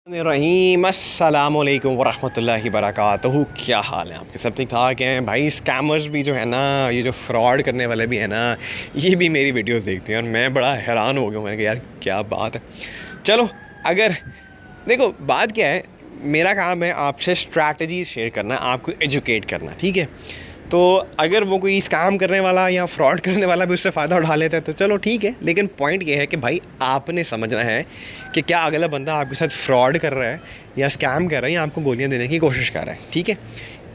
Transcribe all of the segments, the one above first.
रहीम अस्सलाम वालेकुम वरहमतुल्लाहि वबरकातुहू। क्या हाल है आपके? सब ठीक ठाक हैं भाई? स्कैमर्स भी जो है ना, ये जो फ्रॉड करने वाले भी हैं ना, ये भी मेरी वीडियोस देखते हैं और मैं बड़ा हैरान हो गया हूँ। मैंने कहा यार क्या बात है। चलो, अगर देखो बात क्या है, मेरा काम है आपसे स्ट्रैटेजी शेयर करना, आपको एजुकेट करना, ठीक है। तो अगर वो कोई स्कैम करने वाला या फ्रॉड करने वाला भी उससे फ़ायदा उठा लेता है तो चलो ठीक है, लेकिन पॉइंट ये है कि भाई आपने समझना है कि क्या अगला बंदा आपके साथ फ्रॉड कर रहा है या स्कैम कर रहा है या आपको गोलियां देने की कोशिश कर रहा है, ठीक है।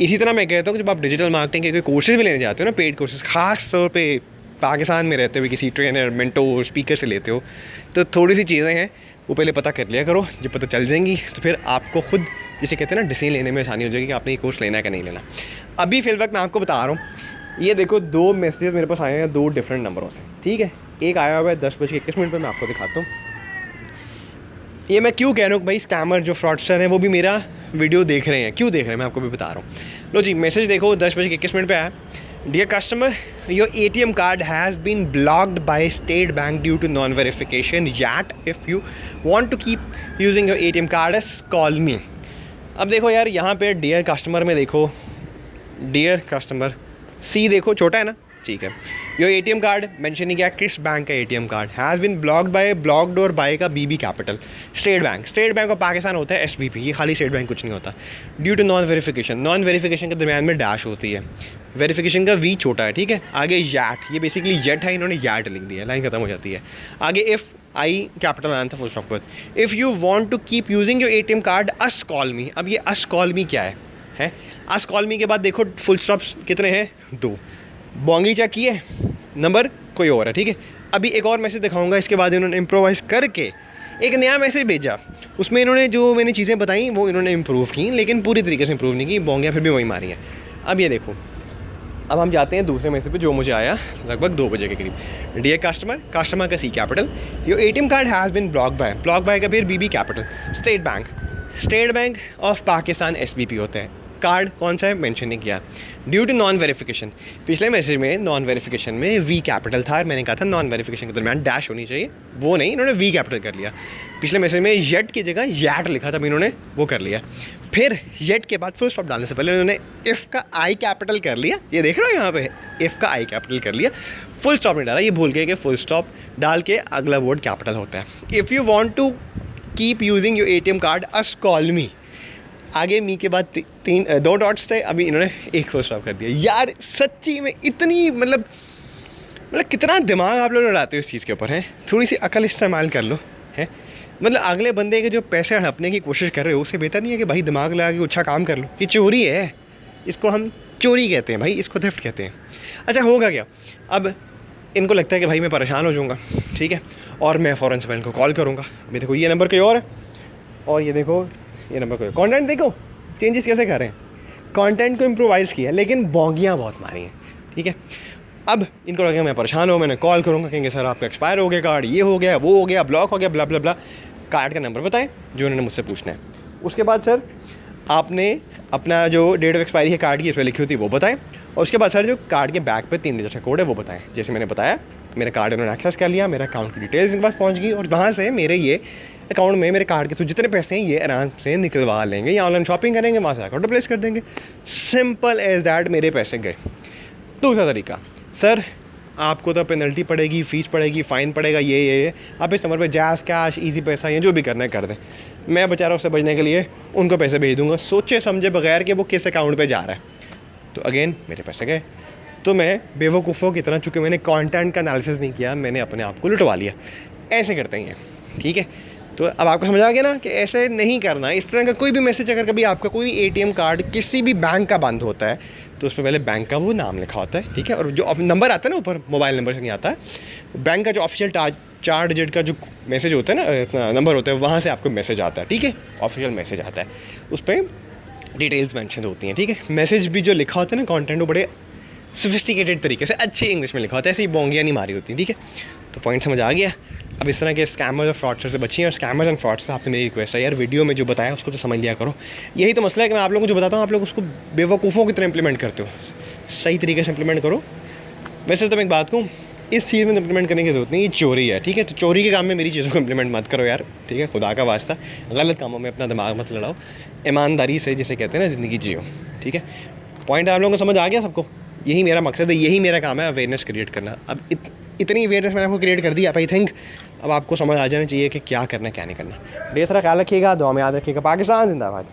इसी तरह मैं कहता हूँ कि जब आप डिजिटल मार्केटिंग के कोई कोर्सेज भी लेने जाते हो ना, पेड कोर्सेज, ख़ास तौर पर पाकिस्तान में रहते हुए किसी ट्रेनर, मेंटोर, स्पीकर से लेते हो, तो थोड़ी सी चीज़ें हैं वो पहले पता कर लिया करो। जब पता चल जाएंगी तो फिर आपको खुद, जिसे कहते हैं ना, डिसीजन लेने में आसानी हो जाएगी कि आपने ये कोर्स लेना है कि नहीं लेना। अभी फिल वक्त मैं आपको बता रहा हूँ, ये देखो 2 मैसेजेस मेरे पास आए हैं 2 डिफरेंट नंबरों से, ठीक है। एक आया हुआ है 10:21 पर, मैं आपको दिखाता हूँ। ये मैं क्यों कह रहा हूँ भाई, स्कैमर जो फ्रॉडस्टर हैं वो भी मेरा वीडियो देख रहे हैं। क्यों देख रहे हैं मैं आपको भी बता रहा हूँ। लो जी, मैसेज देखो 10:21 पे आया। Dear customer, your ATM card has been blocked by State Bank due to non verification, yet if you want to keep using your ATM card call me. अब देखो यार, यहाँ पे डियर कस्टमर में देखो, डियर कस्टमर सी देखो, छोटा है ना, ठीक है। योर ATM कार्ड मेंशन नहीं किया किस बैंक का ATM card, has been blocked by, blocked और बाय का BB capital, state bank of Pakistan होता है SBP, ये खाली स्टेट बैंक कुछ नहीं होता। Due to non verification, non verification के दरमियान में डैश होती है, वेरिफिकेशन का V छोटा है, ठीक है। आगे यैट, ये बेसिकली येट है, इन्होंने यैट लिख दिया, लाइन खत्म हो जाती है। आगे इफ़ आई कैपिटल आना था, फुल स्टॉप पर। If you want to keep using your ATM card us call me. अब ये अस कॉल मी क्या है अस कॉल मी के बाद देखो फुल स्टॉप्स कितने हैं, 2। बोंगी चेक किए, नंबर कोई और है, ठीक है। अभी एक और मैसेज दिखाऊंगा, इसके बाद इन्होंने इम्प्रोवाइज़ करके एक नया मैसेज भेजा। उसमें इन्होंने जो मैंने चीज़ें बताई वो इन्होंने इम्प्रूव की, लेकिन पूरी तरीके से इम्प्रूव नहीं की, बोंगियाँ फिर भी वही मारी हैं। अब ये देखो, अब हम जाते हैं दूसरे मैसेज पे जो मुझे आया लगभग 2 बजे के करीब। डियर कस्टमर, कस्टमर का C capital, your ATM card has been block bye का फिर BB capital, state bank of Pakistan SBP होता है। कार्ड कौन सा है मेंशन नहीं किया। ड्यू टू नॉन वेरिफिकेशन, पिछले मैसेज में नॉन वेरिफिकेशन में V कैपिटल था, मैंने कहा था नॉन वेरिफिकेशन के दरमियान डैश होनी चाहिए, वो नहीं, इन्होंने V कैपिटल कर लिया। पिछले मैसेज में येट की जगह यैट लिखा था, इन्होंने वो कर लिया। फिर येट के बाद फुल स्टॉप डालने से पहले उन्होंने इफ़ का I कैपिटल कर लिया, ये देख रहे हो यहाँ पे, इफ़ का I कैपिटल कर लिया, फुल स्टॉप नहीं डाला, ये भूल गए कि फुल स्टॉप डाल के अगला वर्ड कैपिटल होता है। If you want to keep using your ATM card us call me, आगे मी के बाद 2 डॉट्स थे, अभी इन्होंने एक फुल स्टॉप कर दिया। यार सच्ची में इतनी मतलब कितना दिमाग आप लोग लड़ाते हो इस चीज़ के ऊपर, हैं? थोड़ी सी अकल इस्तेमाल कर लो, हैं? मतलब अगले बंदे के जो पैसे हड़पने की कोशिश कर रहे हो, उससे बेहतर नहीं है कि भाई दिमाग लगा के अच्छा काम कर लो। ये चोरी है, इसको हम चोरी कहते हैं भाई, इसको थेफ्ट कहते हैं। अच्छा, होगा क्या अब? इनको लगता है कि भाई मैं परेशान हो जाऊँगा, ठीक है, और मैं फ़ौरन से इनको कॉल करूँगा। मेरे को ये नंबर कोई और है, और ये देखो ये नंबर कोई। कंटेंट देखो चेंजेस कैसे कर रहे हैं, कंटेंट को इम्प्रोवाइज़ किया, लेकिन बोंगियाँ बहुत मारी हैं, ठीक है। अब इनको लगेगा मैं परेशान हूँ, मैंने कॉल करूँगा, कहेंगे सर आपका एक्सपायर हो गया कार्ड, ये हो गया, वो हो गया, ब्लॉक हो गया, ब्ला ब्ला ब्ला। कार्ड का नंबर बताएं जो उन्होंने मुझसे पूछना है। उसके बाद सर आपने अपना जो डेट ऑफ एक्सपायरी है कार्ड की, इसमें लिखी होती है वो बताएं। और उसके बाद सर जो कार्ड के बैक पे 3 डिजिट का कोड है वो बताएं। जैसे मैंने बताया, मेरा कार्ड उन्होंने एक्सेस कर लिया, मेरा अकाउंट की डिटेल्स इनके पास पहुँच गई, और वहाँ से मेरे ये अकाउंट में मेरे कार्ड के थ्रू जितने पैसे हैं ये आराम से निकलवा लेंगे, या ऑनलाइन शॉपिंग करेंगे, वहाँ से अकाउंट प्लेस कर देंगे। सिंपल एज दैट, मेरे पैसे गए। दूसरा तरीका, सर आपको तो पेनल्टी पड़ेगी, फ़ीस पड़ेगी, फ़ाइन पड़ेगा, ये आप इस नंबर पे जैज़, कैश, इजी पैसा, ये जो भी करना है कर दें। मैं बेचारा उससे बचने के लिए उनको पैसे भेज दूँगा, सोचे समझे बगैर कि वो किस अकाउंट पे जा रहा है। तो अगेन मेरे पैसे गए। तो मैं बेवकूफ़ों की तरह, चूँकि मैंने कंटेंट का एनालिसिस नहीं किया, मैंने अपने आप को लुटवा लिया। ऐसे करते हैं, ठीक है। तो अब आपको समझ आ गया ना कि ऐसे नहीं करना। इस तरह का कोई भी मैसेज, अगर कभी आपका कोई ATM कार्ड किसी भी बैंक का बंद होता है तो उसमें पहले बैंक का वो नाम लिखा होता है, ठीक है। और जो नंबर आता है ना ऊपर, मोबाइल नंबर से नहीं आता है, बैंक का जो ऑफिशियल 4 डिजिट का जो मैसेज होता है ना, नंबर होता है, वहाँ से आपको मैसेज आता है, ठीक है, ऑफिशियल मैसेज आता है। उस पर डिटेल्स मेंशन होती हैं, ठीक है। मैसेज भी जो लिखा होता है ना, कंटेंट, वो बड़े सोफिस्टिकेटेड तरीके से अच्छी इंग्लिश में लिखा होता है, ऐसे ही बोंगियाँ नहीं मारी होती, ठीक है। तो पॉइंट समझ आ गया। अब इस तरह के स्कैमर्स और फ्रॉडस्टर से बचिए, और स्कैमर्स एंड फ्रॉडस्टर आपसे मेरी रिक्वेस्ट है यार, वीडियो में जो बताया उसको तो समझ लिया करो। यही तो मसला है कि मैं आप लोगों को जो बताता हूँ आप लोग उसको बेवकूफ़ों की तरह इंप्लीमेंट करते हो। सही तरीके से इंप्लीमेंट करो। वैसे तो मैं एक बात कहूँ, इस चीज़ में इम्प्लीमेंट करने की ज़रूरत नहीं, ये चोरी है, ठीक है। तो चोरी के काम में मेरी चीज़ों को इम्प्लीमेंट मत करो यार, ठीक है, खुदा का वास्ता। गलत कामों में अपना दिमाग मत लड़ाओ, ईमानदारी से जिसे कहते हैं ना ज़िंदगी जियो, ठीक है। पॉइंट आप लोगों को समझ आ गया सबको? यही मेरा मकसद है, यही मेरा काम है, अवेयरनेस क्रिएट करना। अब इतनी अवेयरनेस मैंने आपको क्रिएट कर दी, आई थिंक अब आपको समझ आ जाना चाहिए कि क्या करना है क्या नहीं करना। ढेर सारा ख्याल रखिएगा, दुआ में याद रखिएगा। पाकिस्तान जिंदाबाद।